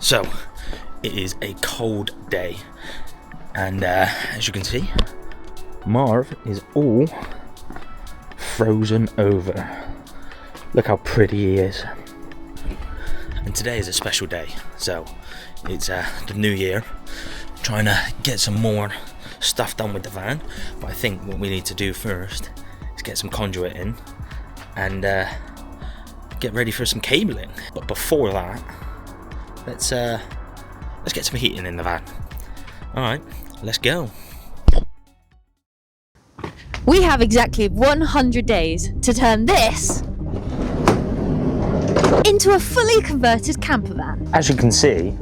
So, it is a cold day, and as you can see, Marv is all frozen over. Look how pretty he is. And today is a special day, so it's the new year, trying to get some more stuff done with the van. But I think what we need to do first is get some conduit in and get ready for some cabling. But before that, let's get some heating in the van. Alright, let's go. We have exactly 100 days to turn this into a fully converted camper van. As you can see,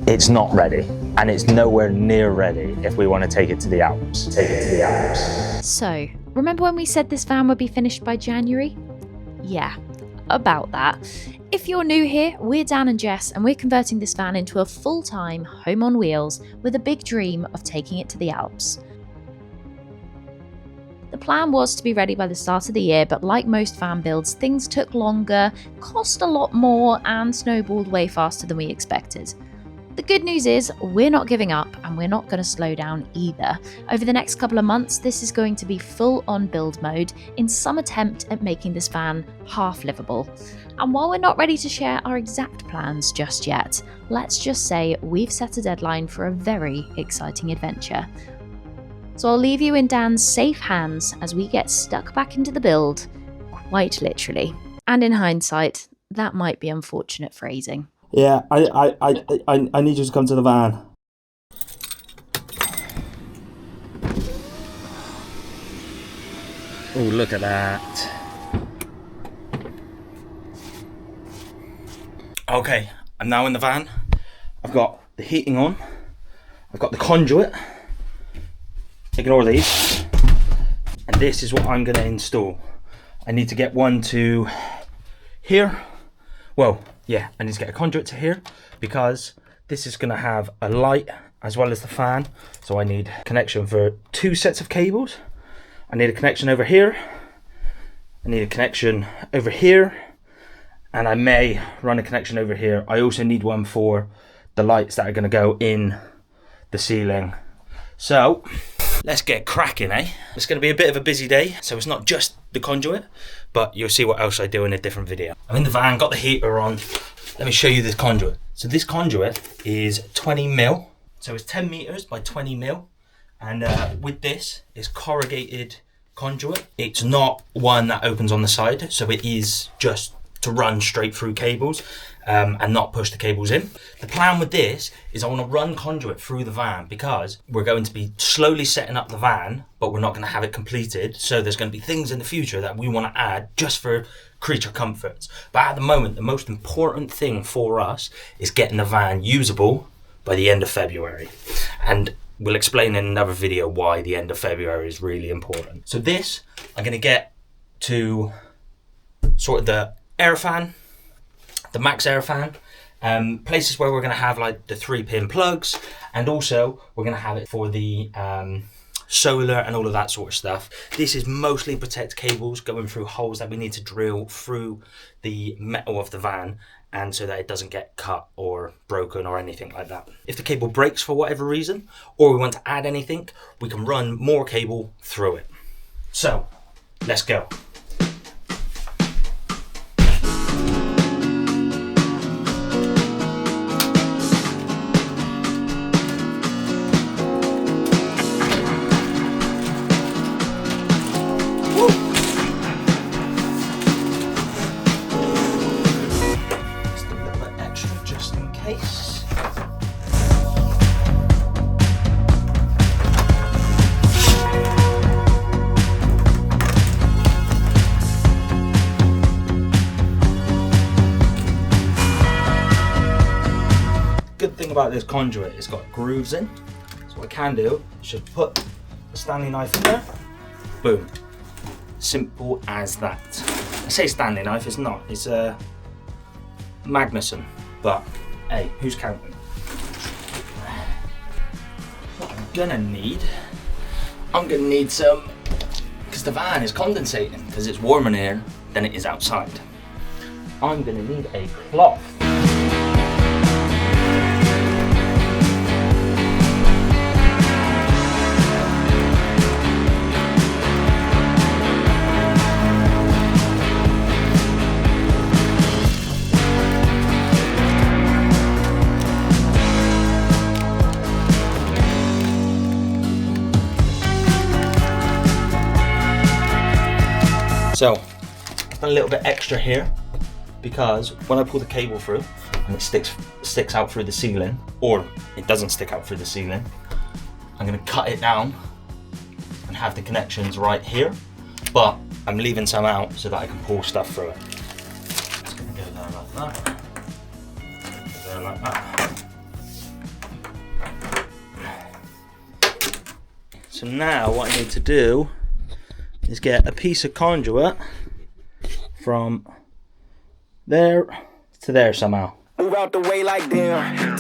it's not ready, and it's nowhere near ready if we want to take it to the Alps. So, remember when we said this van would be finished by January? Yeah, about that. If you're new here, we're Dan and Jess, and we're converting this van into a full-time home on wheels with a big dream of taking it to the Alps. The plan was to be ready by the start of the year, but like most van builds, things took longer, cost a lot more, and snowballed way faster than we expected. The good news is, we're not giving up, and we're not going to slow down either. Over the next couple of months, this is going to be full-on build mode in some attempt at making this van half livable. And while we're not ready to share our exact plans just yet, let's just say we've set a deadline for a very exciting adventure. So I'll leave you in Dan's safe hands as we get stuck back into the build, quite literally. And in hindsight, that might be unfortunate phrasing. Yeah, I need you to come to the van. Oh, look at that. Okay, I'm now in the van. I've got the heating on. I've got the conduit. Ignore these. And this is what I'm going to install. I need to get one to here. Well, yeah, I need to get a conduit to here because this is going to have a light as well as the fan. So I need connection for 2 sets of cables. I need a connection over here. I need a connection over here. And I may run a connection over here. I also need one for the lights that are going to go in the ceiling. So let's get cracking, eh? It's going to be a bit of a busy day, so it's not just the conduit, but you'll see what else I do in a different video. I'm in the van, got the heater on. Let me show you this conduit. So this conduit is 20 mil, so it's 10 meters by 20 mil, and with this, it's corrugated conduit. It's not one that opens on the side, so it is just to run straight through cables and not push the cables in. The plan with this is I want to run conduit through the van because we're going to be slowly setting up the van, but we're not going to have it completed. So there's going to be things in the future that we want to add just for creature comforts. But at the moment, the most important thing for us is getting the van usable by the end of February. And we'll explain in another video why the end of February is really important. So this, I'm going to get to sort of the air fan, the max air fan, places where we're going to have like the 3-pin plugs, and also we're going to have it for the solar and all of that sort of stuff. This is mostly protect cables going through holes that we need to drill through the metal of the van, and so that it doesn't get cut or broken or anything like that. If the cable breaks for whatever reason, or we want to add anything, we can run more cable through it. So let's go. Good thing about this conduit, it's got grooves in. So what I can do is just put a Stanley knife in there. Boom. Simple as that. I say Stanley knife, it's not. It's a Magnuson. But hey, who's counting? What I'm gonna need some, because the van is condensating, because it's warmer in here than it is outside. I'm gonna need a cloth. So I've done a little bit extra here because when I pull the cable through and it sticks out through the ceiling, or it doesn't stick out through the ceiling, I'm going to cut it down and have the connections right here, but I'm leaving some out so that I can pull stuff through it. It's going to go there like that. Go there like that. So now what I need to do is get a piece of conduit from there to there somehow. Move out the way like damn.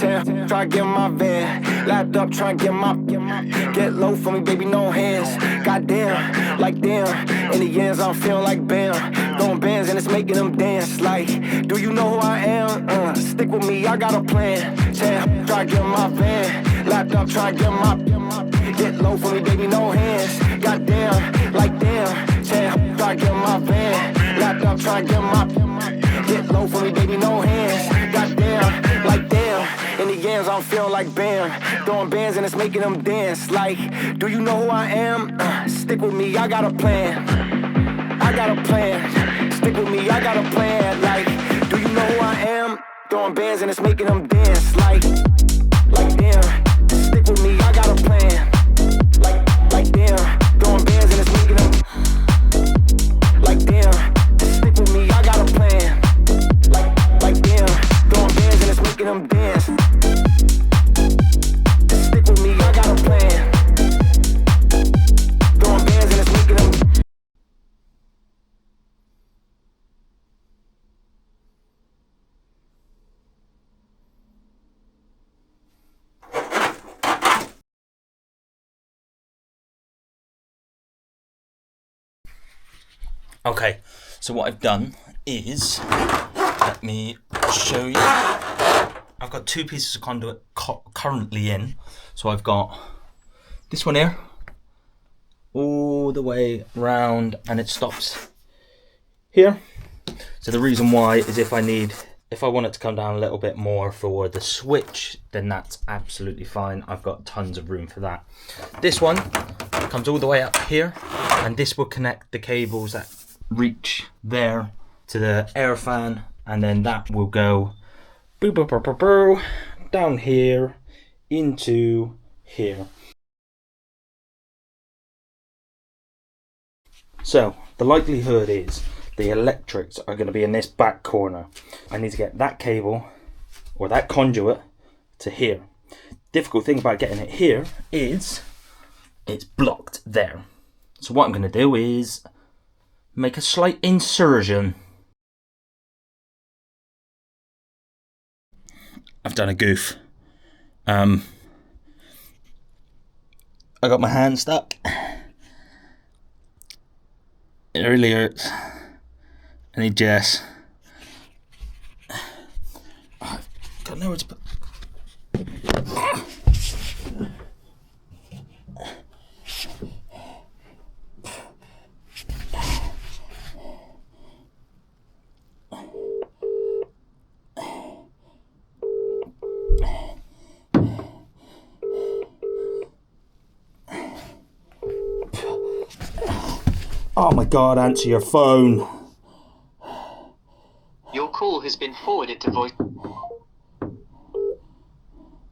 Try to get my van. Lapped up, try to get low for me, baby, no hands. Goddamn, like damn. In the ends, I'm feeling like bam. Throwing bands and it's making them dance. Like, do you know who I am? Stick with me, I got a plan. Try to get my van. Lapped up, try to get low for me, baby, no hands. Goddamn, like damn. Try to get my van. Lapped up, try to get low for me, baby, no hands. Goddamn, like damn. In the ends, I'm feeling like bam. Throwing bands and it's making them dance. Like, do you know who I am? Stick with me, I got a plan. I got a plan. Stick with me, I got a plan. Like, do you know who I am? Throwing bands and it's making them dance. Like damn. Stick with me, I got a plan. Like damn. Throwing bands and it's making them. Like damn. Stick with me, I got a plan. Like damn. Throwing bands and it's making them dance. Stick with me, I got a plan. Throwing bands and it's making them. Okay, so what I've done is, let me show you. I've got two pieces of conduit currently in. So I've got this one here, all the way round, and it stops here. So the reason why is if I want it to come down a little bit more for the switch, then that's absolutely fine. I've got tons of room for that. This one comes all the way up here, and this will connect the cables that reach there to the air fan, and then that will go boo, boo, boo, boo, boo, down here into here. So the likelihood is the electrics are going to be in this back corner. I need to get that cable or that conduit to here. Difficult thing about getting it here is it's blocked there. So what I'm going to do is make a slight insertion. I've done a goof. I got my hand stuck. It really hurts. I need Jess. I've got nowhere to put. Oh my god, answer your phone. Your call has been forwarded to voice.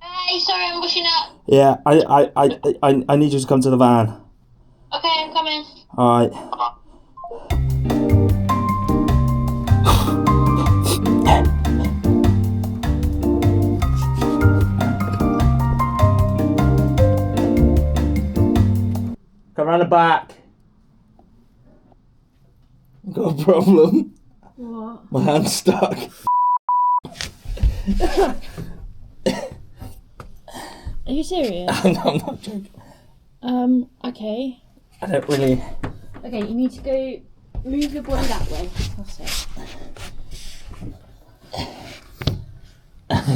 Hey, sorry, I'm washing up. Yeah, I need you to come to the van. Okay, I'm coming. Alright. Come round the back. Got a problem. What? My hand's stuck. Are you serious? I'm not joking. Okay. I don't really. Okay, you need to go move your body that way. That's it.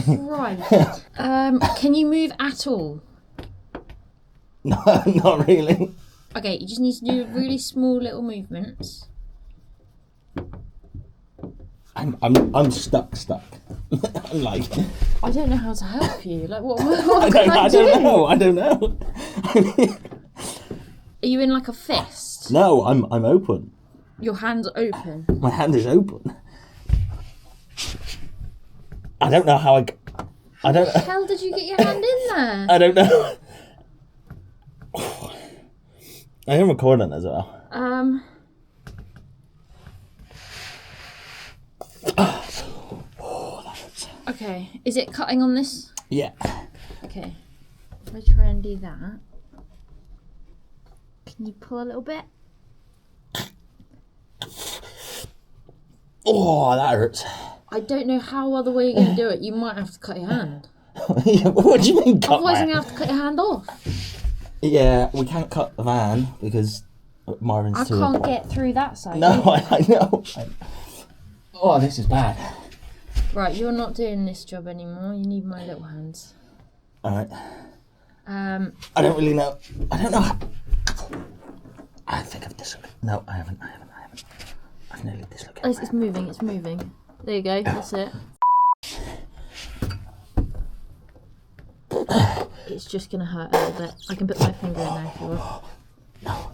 Right. Can you move at all? No, not really. Okay, you just need to do really small little movements. I'm stuck. I'm like. I don't know how to help you. Like, what I can I do? don't know. Are you in like a fist? No, I'm open. Your hand's open. My hand is open. I don't know how I don't. How the hell did you get your hand in there? I don't know. I am recording as well. Okay, is it cutting on this? Yeah. Okay, if I try and do that, can you pull a little bit? Oh, that hurts. I don't know how other way you're going to do it. You might have to cut your hand. What do you mean cut Otherwise, my I'm going to have to cut your hand off. Yeah, we can't cut the van because Marvin's I too can't important. get through that side. No, I know. Oh, this is bad. Right, you're not doing this job anymore. You need my little hands. Alright. Um, I don't really know. I don't know how... I think I've dislocated. No, I haven't. I've nearly dislocated. it's moving. It's moving. There you go. That's it. It's just gonna hurt a little bit. I can put my finger in there if you want. No.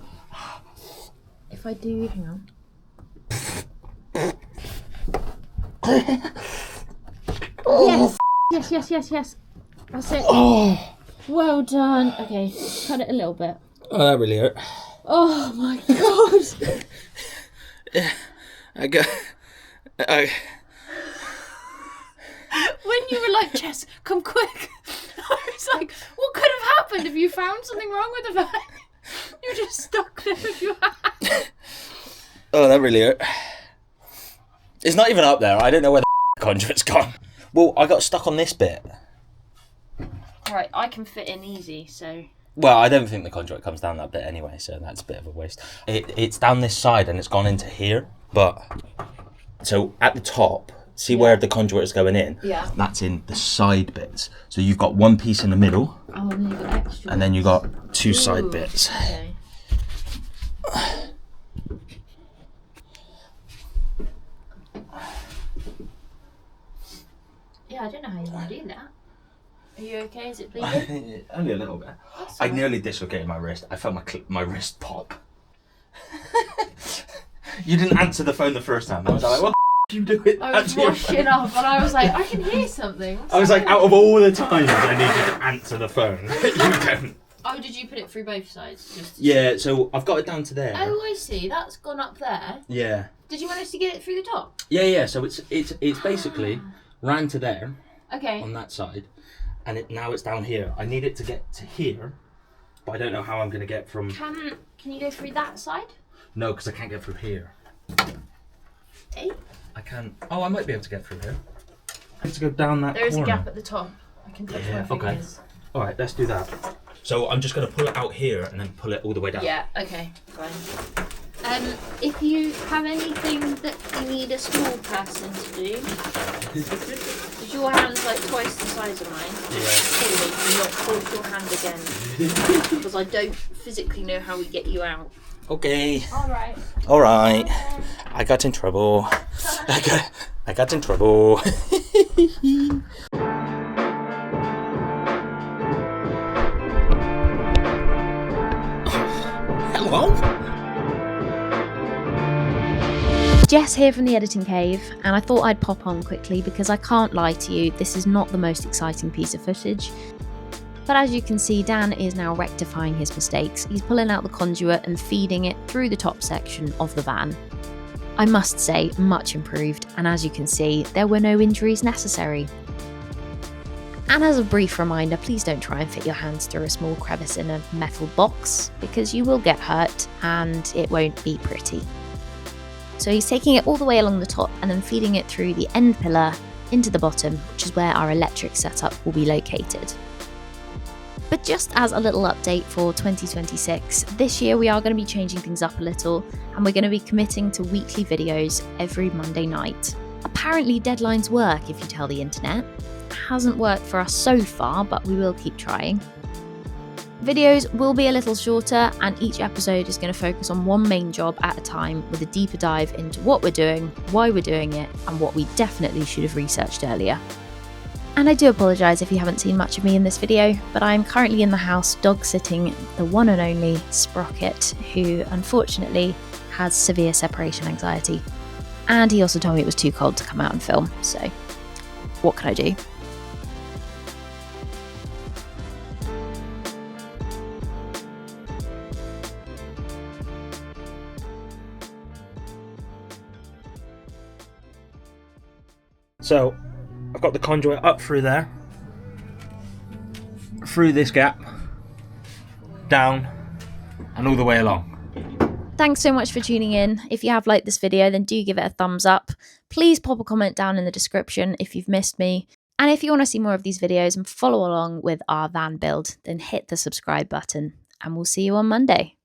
If I do, hang on. Yes. That's it. Oh. Well done. Okay, cut it a little bit. Oh, that really hurt. Oh my god. When you were like, Jess, come quick. I was like, what could have happened if you found something wrong with the van? You just stuck there with your hand. Oh, that really hurt. It's not even up there. I don't know where the conduit's gone. Well, I got stuck on this bit. Right, I can fit in easy, so... Well, I don't think the conduit comes down that bit anyway, so that's a bit of a waste. It's down this side and it's gone into here, but... So, at the top, see where the conduit is going in? Yeah. That's in the side bits. So you've got one piece in the middle, Oh, and then you've got extra. and then you've got two side Ooh, bits. Okay. Yeah, I don't know how you want to do that. Are you okay? Is it bleeding? Only a little bit. I nearly dislocated my wrist. I felt my wrist pop. You didn't answer the phone the first time. I was like, what the you doing? I was Answer your washing phone. up and I was like, I can hear something. I was like, out of all the times I need you to answer the phone, you don't. Oh, did you put it through both sides? Just to Yeah, so I've got it down to there. Oh, I see. That's gone up there. Yeah. Did you manage to get it through the top? Yeah. So it's basically ran to there Okay. on that side, and now it's down here. I need it to get to here, but I don't know how I'm gonna get from. Can you go through that side? No, because I can't get through here. Hey. I can't. Oh, I might be able to get through here. I have to go down that There is a corner. gap at the top. I can touch Yeah, my okay. fingers. All right, let's do that. So I'm just gonna pull it out here and then pull it all the way down. Yeah, okay, fine. If you have anything that you need a small person to do, is your hand's like twice the size of mine? Yeah. Do not force your hand again, because I don't physically know how we get you out. Okay. Alright. All right. I got in trouble. I got in trouble. Hello. Jess here from the Editing Cave, and I thought I'd pop on quickly because I can't lie to you, this is not the most exciting piece of footage. But as you can see, Dan is now rectifying his mistakes. He's pulling out the conduit and feeding it through the top section of the van. I must say, much improved, and as you can see, there were no injuries necessary. And as a brief reminder, please don't try and fit your hands through a small crevice in a metal box, because you will get hurt and it won't be pretty. So he's taking it all the way along the top and then feeding it through the end pillar into the bottom, which is where our electric setup will be located. But just as a little update for 2026, this year we are going to be changing things up a little, and we're going to be committing to weekly videos every Monday night. Apparently deadlines work if you tell the internet. It hasn't worked for us so far, but we will keep trying. Videos will be a little shorter, and each episode is going to focus on one main job at a time, with a deeper dive into what we're doing, why we're doing it, and what we definitely should have researched earlier. And I do apologise if you haven't seen much of me in this video, but I'm currently in the house dog-sitting the one and only Sprocket, who unfortunately has severe separation anxiety. And he also told me it was too cold to come out and film, so what can I do? So I've got the conduit up through there, through this gap, down, and all the way along. Thanks so much for tuning in. If you have liked this video, then do give it a thumbs up. Please pop a comment down in the description if you've missed me. And if you want to see more of these videos and follow along with our van build, then hit the subscribe button. And we'll see you on Monday.